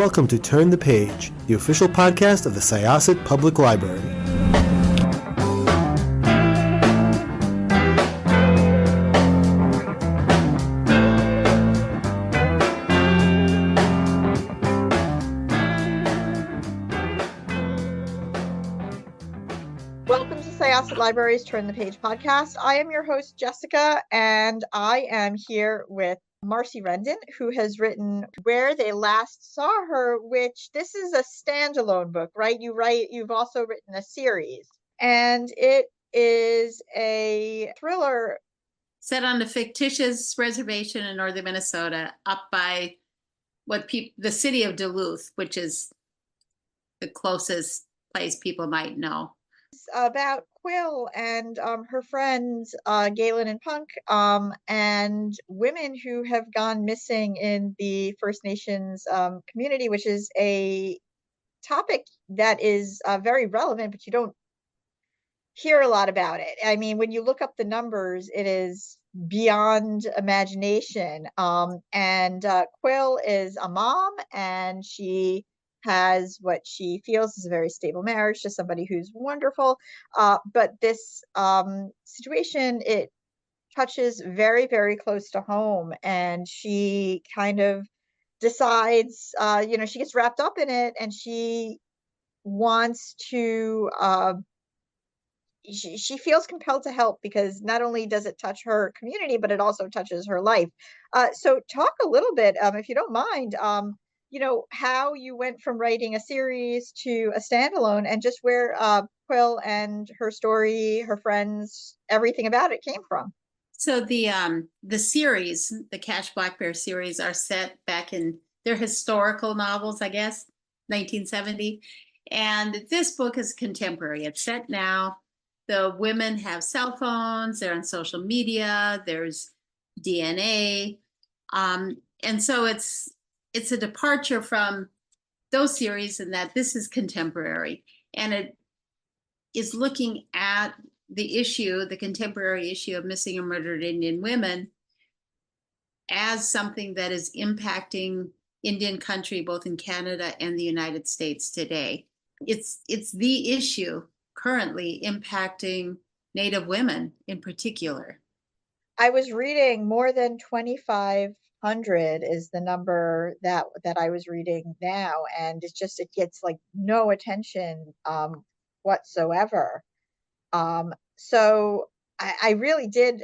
welcome to Turn the Page, the official podcast of the Syosset Public Library. Welcome to Syosset Library's Turn the Page podcast. I am your host, Jessica, and I am here with Marcie Rendon, who has written Where They Last Saw Her, which this is a standalone book, right? You've also written a series, and it is a thriller set on a fictitious reservation in northern Minnesota, up by the city of Duluth, which is the closest place people might know. About Quill and her friends Galen and Punk, and women who have gone missing in the First Nations community, which is a topic that is very relevant, but you don't hear a lot about it. I mean, when you look up the numbers, it is beyond imagination. And Quill is a mom, and she has what she feels is a very stable marriage to somebody who's wonderful. But this situation, it touches very, very close to home, and she kind of decides, she gets wrapped up in it, and she wants to she feels compelled to help, because not only does it touch her community, but it also touches her life. So talk a little bit, if you don't mind, how you went from writing a series to a standalone, and just where Quill and her story, her friends, everything about it came from. So the series, the Cash Blackbear series, are set back in, they're historical novels, I guess, 1970. And this book is contemporary. It's set now. The women have cell phones, they're on social media, there's DNA. And so it's a departure from those series in that this is contemporary. And it is looking at the contemporary issue of missing and murdered Indian women as something that is impacting Indian country, both in Canada and the United States today. It's the issue currently impacting Native women in particular. I was reading more than 2,500 is the number that I was reading now, and it gets like no attention whatsoever. So I really did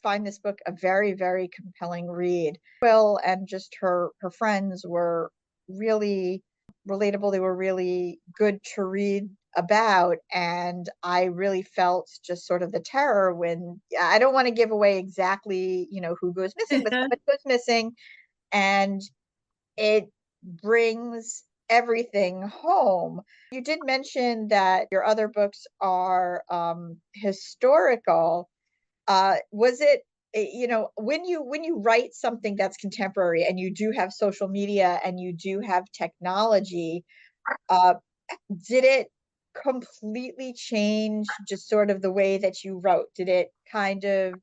find this book a very, very compelling read. Quill and just her friends were really relatable. They were really good to read about, and I really felt just sort of the terror when, I don't want to give away exactly who goes missing, but somebody goes missing, and it brings everything home. You did mention that your other books are historical. Was it, when you write something that's contemporary, and you do have social media and you do have technology, did it completely change just sort of the way that you wrote? Did it kind of,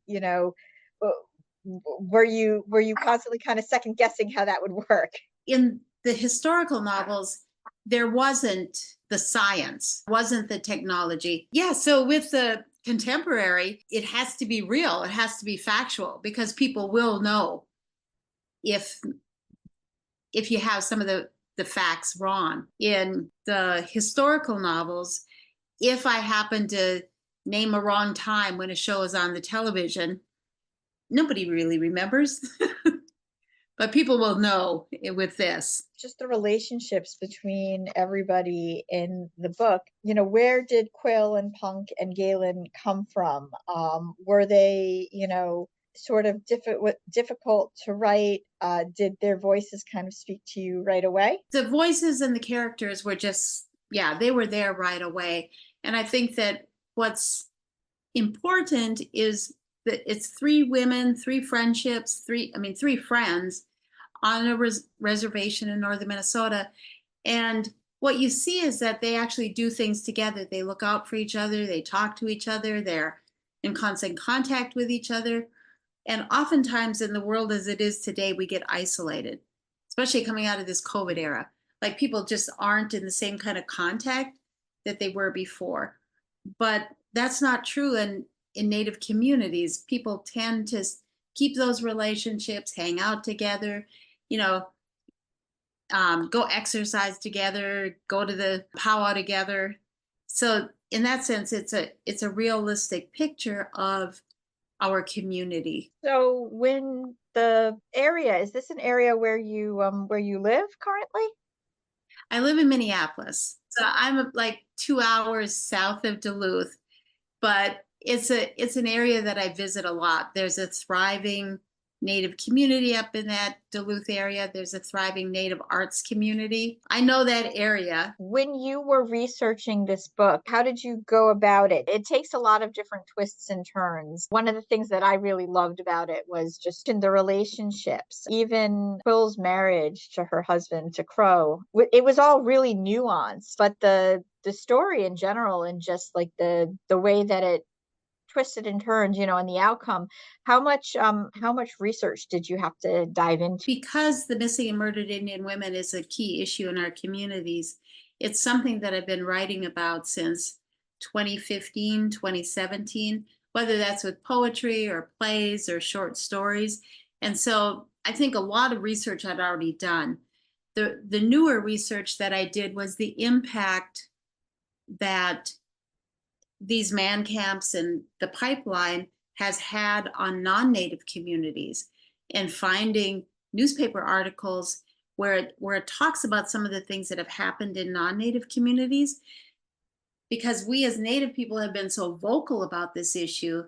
were you constantly kind of second guessing how that would work? In the historical novels, there wasn't the science, wasn't the technology. Yeah, so with the contemporary, it has to be real, it has to be factual, because people will know if you have some of the facts wrong. In the historical novels, if I happen to name a wrong time when a show is on the television, nobody really remembers. But people will know with this. Just the relationships between everybody in the book. Where did Quill and Punk and Galen come from? Were they, sort of difficult to write? Did their voices kind of speak to you right away? The voices and the characters were just, they were there right away. And I think that what's important is that it's three women, three friendships, three friends on a reservation in northern Minnesota. And what you see is that they actually do things together. They look out for each other, they talk to each other, they're in constant contact with each other. And oftentimes in the world as it is today, we get isolated. especially coming out of this COVID era. Like people just aren't in the same kind of contact that they were before. But that's not true in Native communities. People tend to keep those relationships, hang out together, you know, go exercise together, go to the powwow together. So in that sense, it's a realistic picture of our community. So when the area, is this an area where you live currently? I live in Minneapolis. So I'm like 2 hours south of Duluth, but it's an area that I visit a lot. There's a thriving Native community up in that Duluth area. There's a thriving Native arts community. I know that area. When you were researching this book, how did you go about it? It takes a lot of different twists and turns. One of the things that I really loved about it was just in the relationships, even Quill's marriage to her husband, to Crow. It was all really nuanced, but the story in general and just like the way that it twisted and turned, and the outcome, how much research did you have to dive into? Because the missing and murdered Indian women is a key issue in our communities, it's something that I've been writing about since 2015, 2017, whether that's with poetry or plays or short stories. And so I think a lot of research I'd already done. The newer research that I did was the impact that these man camps and the pipeline has had on non-Native communities, and finding newspaper articles where it talks about some of the things that have happened in non-Native communities, because we as Native people have been so vocal about this issue,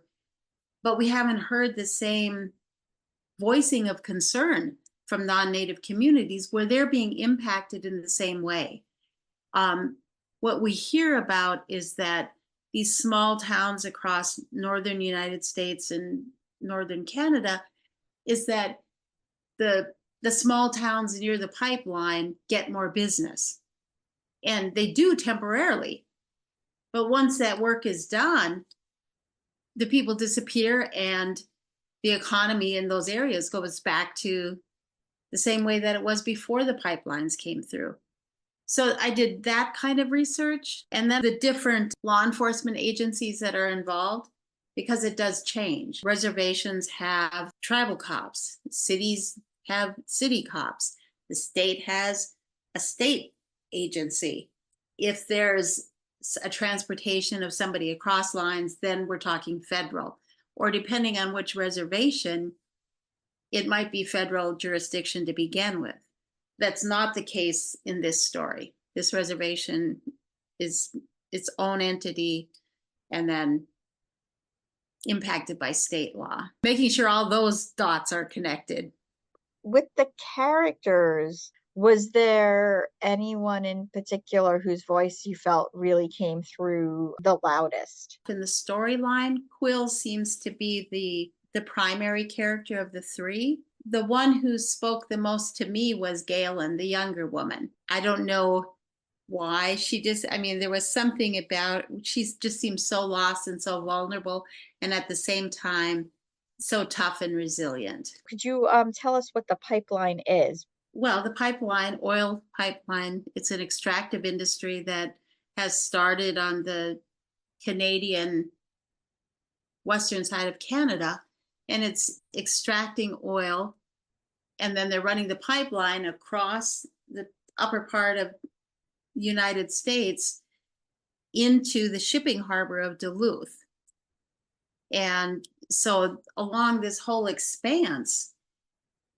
but we haven't heard the same voicing of concern from non-Native communities where they're being impacted in the same way. What we hear about is that these small towns across northern United States and northern Canada, is that the small towns near the pipeline get more business. And they do temporarily. But once that work is done, the people disappear and the economy in those areas goes back to the same way that it was before the pipelines came through. So I did that kind of research, and then the different law enforcement agencies that are involved, because it does change. Reservations have tribal cops, cities have city cops, the state has a state agency. If there's a transportation of somebody across lines, then we're talking federal, or depending on which reservation, it might be federal jurisdiction to begin with. That's not the case in this story. This reservation is its own entity and then impacted by state law. Making sure all those dots are connected. With the characters, was there anyone in particular whose voice you felt really came through the loudest? In the storyline, Quill seems to be the primary character of the three. The one who spoke the most to me was Galen, the younger woman. I don't know why. There was something about, she just seemed so lost and so vulnerable, and at the same time, so tough and resilient. Could you tell us what the pipeline is? Well, the oil pipeline, it's an extractive industry that has started on the Canadian western side of Canada, and it's extracting oil, and then they're running the pipeline across the upper part of the United States into the shipping harbor of Duluth. And so along this whole expanse,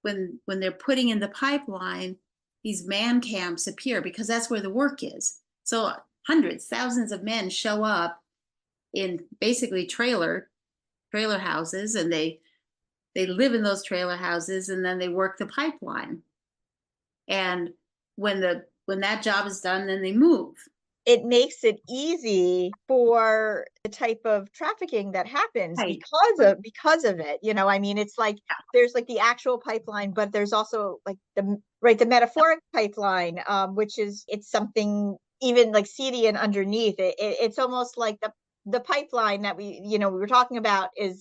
when they're putting in the pipeline, these man camps appear because that's where the work is. So hundreds, thousands of men show up in basically trailer houses, and they live in those trailer houses, and then they work the pipeline. And when that job is done, then they move. It makes it easy for the type of trafficking that happens, right, because of it. It's like there's like the actual pipeline, but there's also like the metaphoric pipeline, which is, it's something even like seedy and underneath it. It's almost like the pipeline that we were talking about is